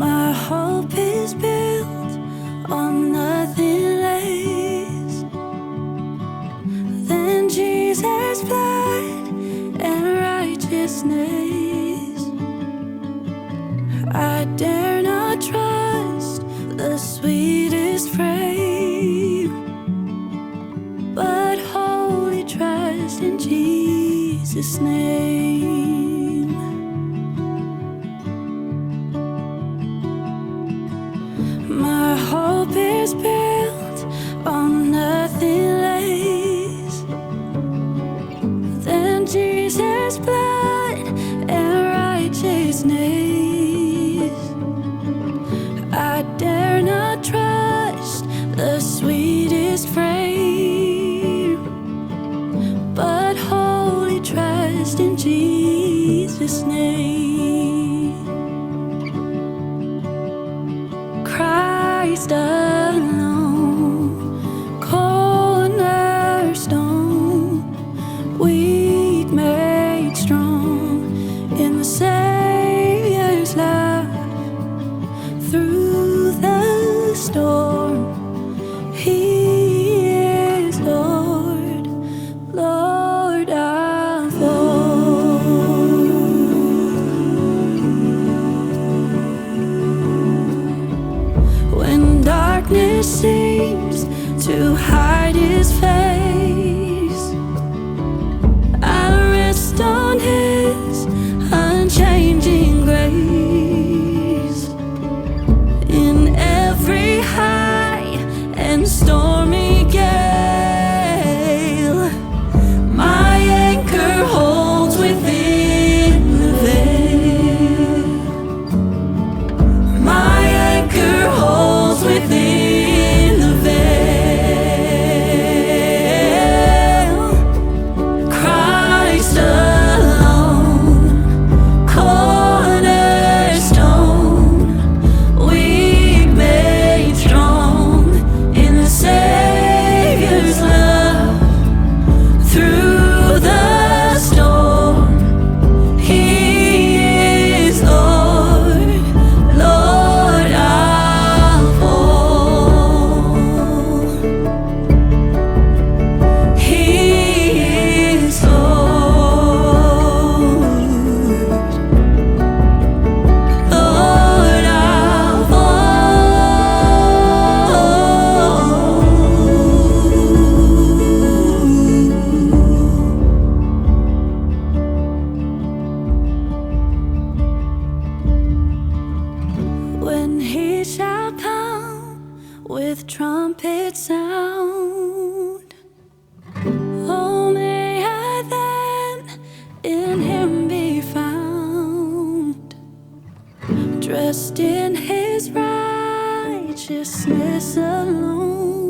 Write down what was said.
My hope is built on nothing less than Jesus' blood and righteousness. I dare not trust the sweetest frame, but wholly trust in Jesus' name. My hope is built on nothing less than Jesus' blood and righteousness. I dare not trust the sweetest frame, but wholly trust in Jesus' name. Christ alone, cornerstone, weak made strong in the Saviour's love. Through the storm, He is Lord, Lord of all. When darkness seems to hide His face, I rest on His unchanging grace. In every high and stormy gale, my anchor holds within the veil. My anchor holds within the veil. Christ alone, cornerstone, weak made strong in the Saviour's love. Through the storm, He is Lord, Lord of all. He is Lord, Lord of all. When He shall come with trumpet sound, oh, may I then in Him be found, dressed in His righteousness alone.